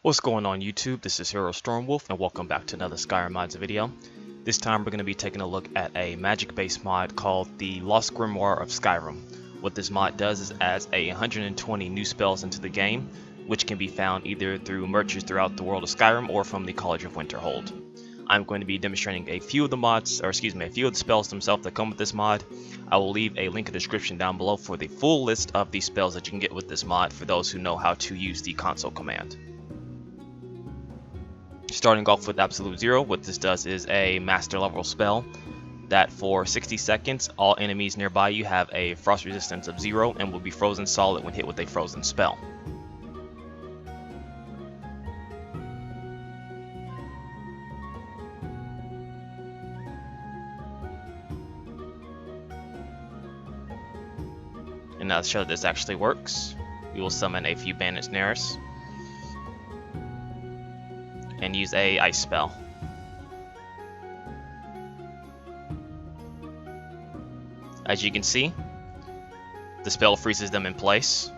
What's going on YouTube? This is Hero Stormwolf and welcome back to another Skyrim mods video. This time we're going to be taking a look at a magic based mod called the Lost Grimoire of Skyrim. What this mod does is adds 120 new spells into the game, which can be found either through merchants throughout the world of Skyrim or from the College of Winterhold. I'm going to be demonstrating a few of the spells themselves that come with this mod. I will leave a link in the description down below for the full list of the spells that you can get with this mod for those who know how to use the console command. Starting off with Absolute Zero, what this does is a master level spell that for 60 seconds all enemies nearby you have a frost resistance of 0 and will be frozen solid when hit with a frozen spell. And now to show that this actually works, we will summon a few bandits near us and use a ice spell. As you can see, the spell freezes them in place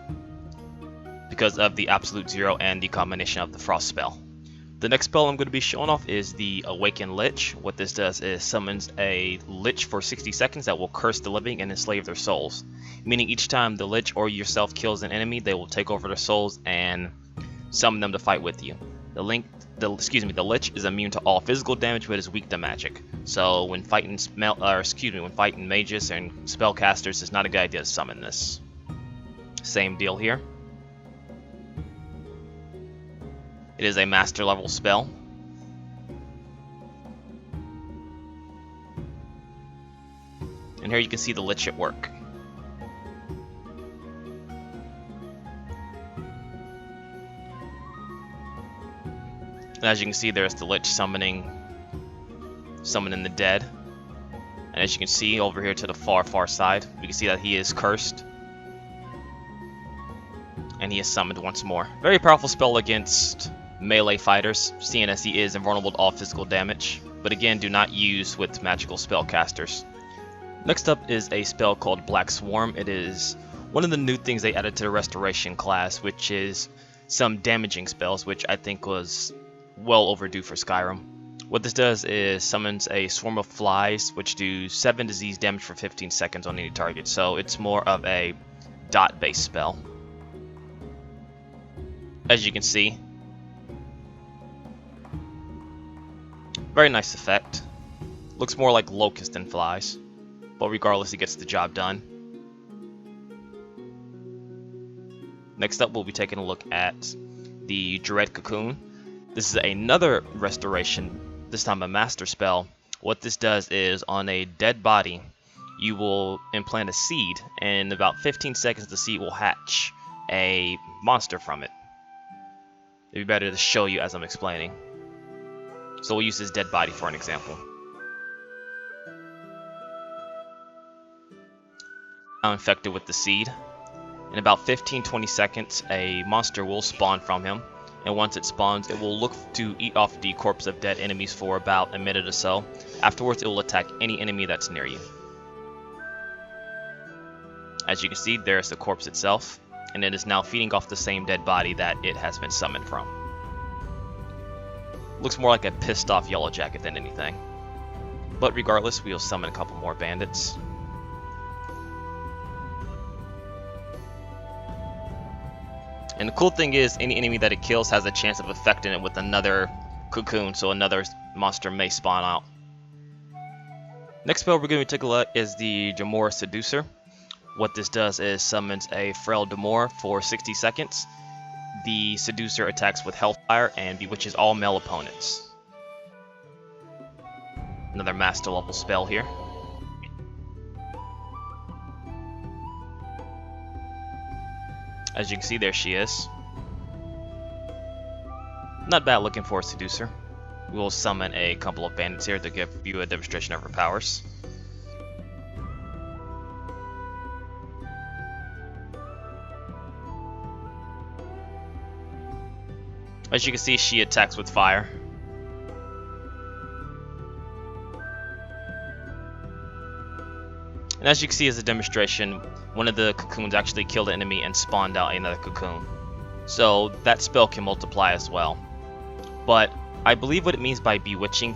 because of the Absolute Zero and the combination of the frost spell. The next spell I'm going to be showing off is the Awakened Lich. What this does is summons a Lich for 60 seconds that will curse the living and enslave their souls. Meaning each time the Lich or yourself kills an enemy, they will take over their souls and summon them to fight with you. The Lich is immune to all physical damage but is weak to magic. So when fighting mages and spellcasters, it's not a good idea to summon this. Same deal here. It is a master level spell. And here you can see the Lich at work. And as you can see, there's the Lich summoning the dead. And as you can see over here to the far side, we can see that he is cursed. And he is summoned once more. Very powerful spell against melee fighters, seeing as he is invulnerable to all physical damage. But again, do not use with magical spellcasters. Next up is a spell called Black Swarm. It is one of the new things they added to the Restoration class, which is some damaging spells, which I think was well overdue for Skyrim. What this does is summons a swarm of flies which do 7 disease damage for 15 seconds on any target, so it's more of a dot based spell. As you can see, very nice effect. Looks more like locust than flies, but regardless, it gets the job done. Next up, we'll be taking a look at the Dread Cocoon. This is another restoration, this time a master spell. What this does is on a dead body, you will implant a seed, and in about 15 seconds the seed will hatch a monster from it. It'd be better to show you as I'm explaining. So we'll use this dead body for an example. Now infected with the seed. In about 15-20 seconds, a monster will spawn from him. And once it spawns, it will look to eat off the corpse of dead enemies for about a minute or so. Afterwards, it will attack any enemy that's near you. As you can see, there's the corpse itself, and it is now feeding off the same dead body that it has been summoned from. Looks more like a pissed off yellow jacket than anything. But regardless, we'll summon a couple more bandits. And the cool thing is, any enemy that it kills has a chance of affecting it with another cocoon, so another monster may spawn out. Next spell we're going to take a look is the Grimoire Seducer. What this does is summons a frail Grimoire for 60 seconds. The Seducer attacks with Hellfire and bewitches all male opponents. Another master level spell here. As you can see, there she is. Not bad looking for a Seducer. We will summon a couple of bandits here to give you a demonstration of her powers. As you can see, she attacks with fire. And as you can see as a demonstration, one of the cocoons actually killed the enemy and spawned out another cocoon. So that spell can multiply as well. But I believe what it means by bewitching,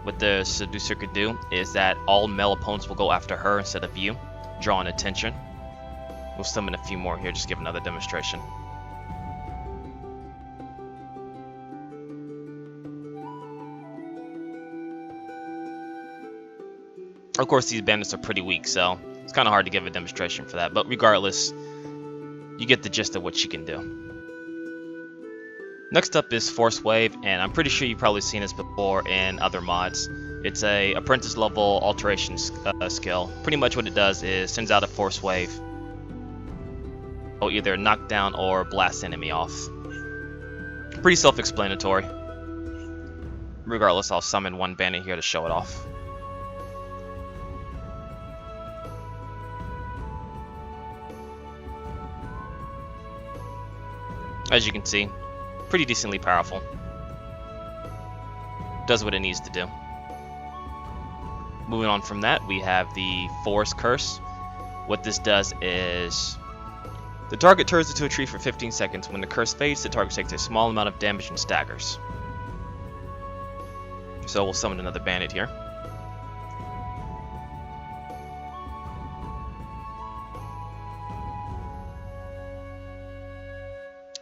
what the seducer could do, is that all male opponents will go after her instead of you, drawing attention. We'll summon a few more here, just give another demonstration. Of course, these bandits are pretty weak, so it's kind of hard to give a demonstration for that. But regardless, you get the gist of what she can do. Next up is Force Wave, and I'm pretty sure you've probably seen this before in other mods. It's a apprentice level alteration skill. Pretty much what it does is sends out a Force Wave. It'll either knock down or blast enemy off. Pretty self-explanatory. Regardless, I'll summon one bandit here to show it off. As you can see, pretty decently powerful. Does what it needs to do. Moving on from that, we have the Forest Curse. What this does is the target turns into a tree for 15 seconds. When the curse fades, the target takes a small amount of damage and staggers. So we'll summon another bandit here.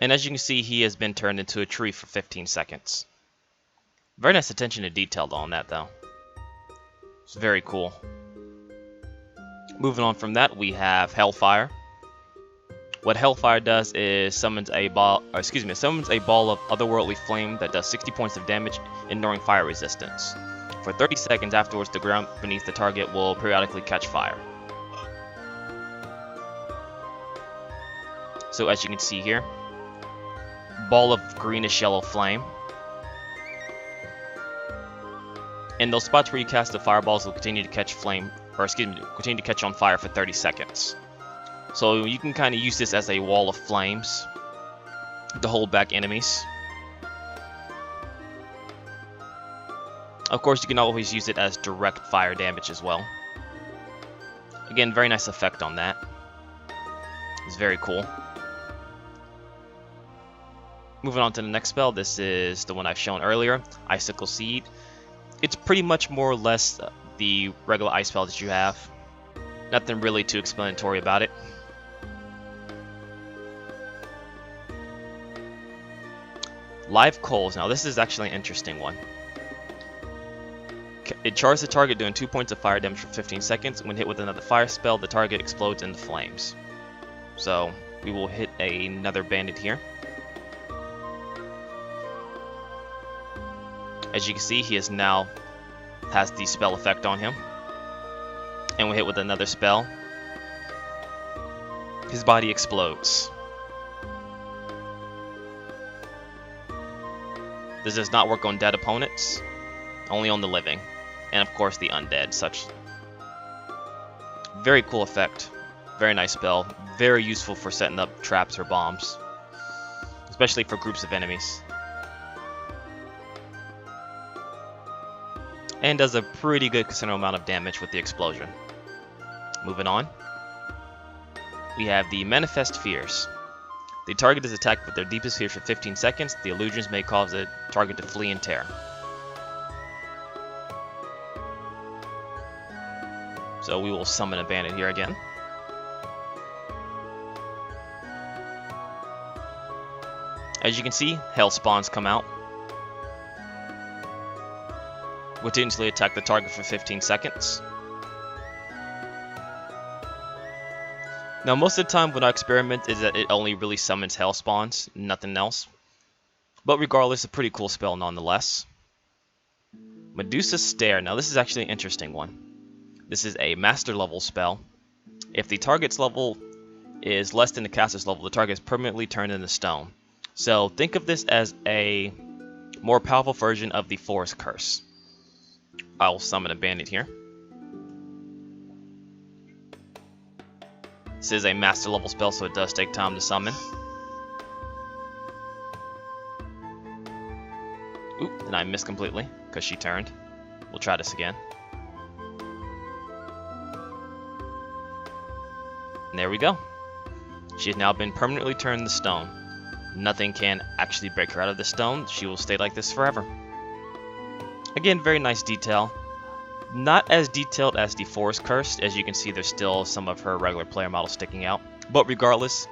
And as you can see, he has been turned into a tree for 15 seconds. Very nice attention to detail on that, though. It's very cool. Moving on from that, we have Hellfire. What Hellfire does is summons a ball of otherworldly flame that does 60 points of damage, ignoring fire resistance. For 30 seconds afterwards, the ground beneath the target will periodically catch fire. So as you can see here, ball of greenish yellow flame. And those spots where you cast the fireballs will continue to catch continue to catch on fire for 30 seconds. So you can kind of use this as a wall of flames to hold back enemies. Of course, you can always use it as direct fire damage as well. Again, very nice effect on that. It's very cool. Moving on to the next spell, this is the one I've shown earlier, Icicle Seed. It's pretty much more or less the regular ice spell that you have. Nothing really too explanatory about it. Live Coals. Now this is actually an interesting one. It charges the target doing 2 points of fire damage for 15 seconds. When hit with another fire spell, the target explodes into flames. So we will hit another bandit here. As you can see, he has the spell effect on him. And when hit with another spell, his body explodes. This does not work on dead opponents, only on the living, and of course the undead. Such very cool effect, very nice spell, very useful for setting up traps or bombs, especially for groups of enemies. And does a pretty good considerable amount of damage with the explosion. Moving on, we have the Manifest Fears. The target is attacked with their deepest fear for 15 seconds. The illusions may cause the target to flee in terror. So we will summon a bandit here again. As you can see, hell spawns come out. Will instantly attack the target for 15 seconds. Now most of the time when I experiment is that it only really summons hell spawns, nothing else. But regardless, a pretty cool spell nonetheless. Medusas Stare. Now this is actually an interesting one. This is a master level spell. If the target's level is less than the caster's level, the target is permanently turned into stone. So think of this as a more powerful version of the Forest Curse. I'll summon a bandit here. This is a master level spell, so it does take time to summon. Oop, and I missed completely because she turned. We'll try this again. And there we go. She has now been permanently turned to stone. Nothing can actually break her out of the stone. She will stay like this forever. Again, very nice detail. Not as detailed as the Forest Curse. As you can see, there's still some of her regular player model sticking out. But regardless,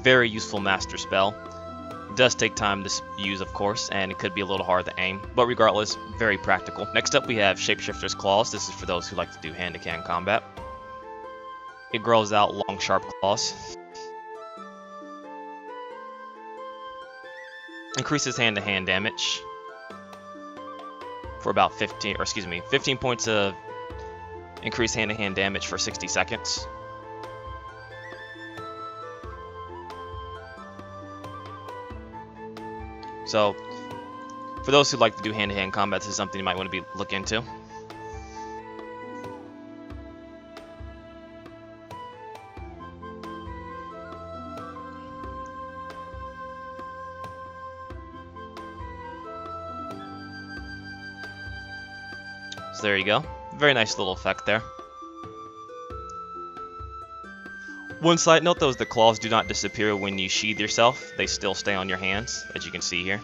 very useful master spell. It does take time to use, of course, and it could be a little hard to aim. But regardless, very practical. Next up, we have Shapeshifters Claws. This is for those who like to do hand-to-hand combat. It grows out long, sharp claws. Increases hand-to-hand damage for about 15 points of increased hand-to-hand damage for 60 seconds. So, for those who like to do hand-to-hand combat, this is something you might want to look into. So there you go. Very nice little effect there. One side note though is the claws do not disappear when you sheathe yourself. They still stay on your hands, as you can see here.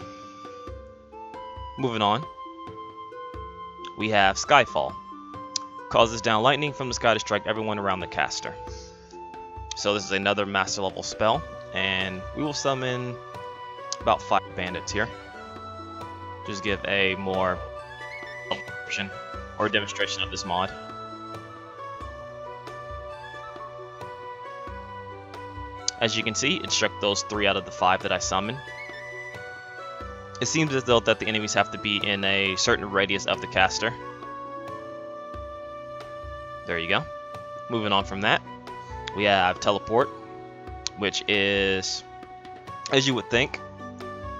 Moving on. We have Skyfall. Causes down lightning from the sky to strike everyone around the caster. So this is another master level spell, and we will summon about 5 bandits here. Just give a more option or demonstration of this mod. As you can see, it struck those 3 out of the 5 that I summoned. It seems as though that the enemies have to be in a certain radius of the caster. There you go. Moving on from that, we have Teleport, which is, as you would think,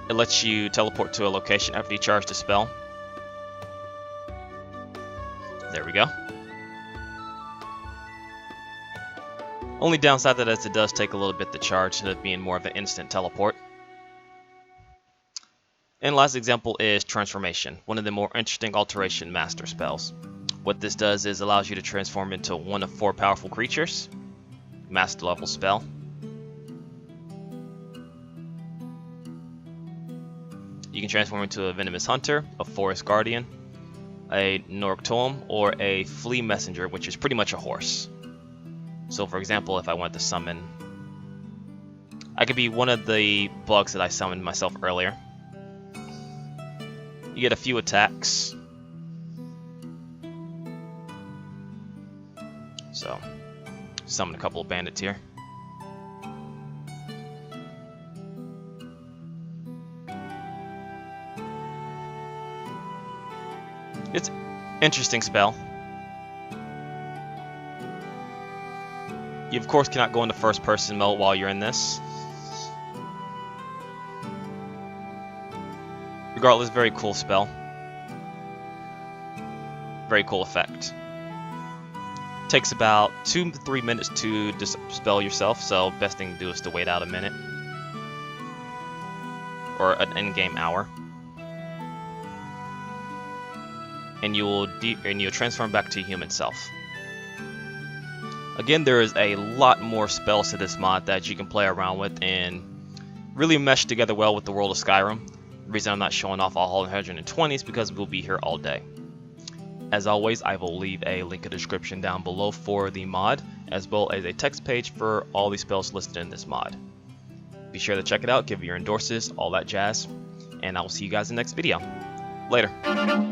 it lets you teleport to a location after you charge the spell. There we go. Only downside to that is it does take a little bit to charge, instead of being more of an instant teleport. And last example is Transformation, one of the more interesting alteration master spells. What this does is allows you to transform into one of 4 powerful creatures. Master level spell. You can transform into a Venomous Hunter, a Forest Guardian, a Norgtoem, or a Flea Messenger, which is pretty much a horse. So for example, if I wanted to summon, I could be one of the bugs that I summoned myself earlier. You get a few attacks. So, summon a couple of bandits here. It's an interesting spell. You of course cannot go into first person mode while you're in this. Regardless, very cool spell. Very cool effect. Takes about 2 to 3 minutes to dispel yourself, so best thing to do is to wait out a minute. Or an in-game hour. And you'll transform back to your human self. Again, there is a lot more spells to this mod that you can play around with and really mesh together well with the world of Skyrim. The reason I'm not showing off all 120 is because we'll be here all day. As always, I will leave a link in the description down below for the mod, as well as a text page for all the spells listed in this mod. Be sure to check it out, give your endorses, all that jazz, and I will see you guys in the next video. Later.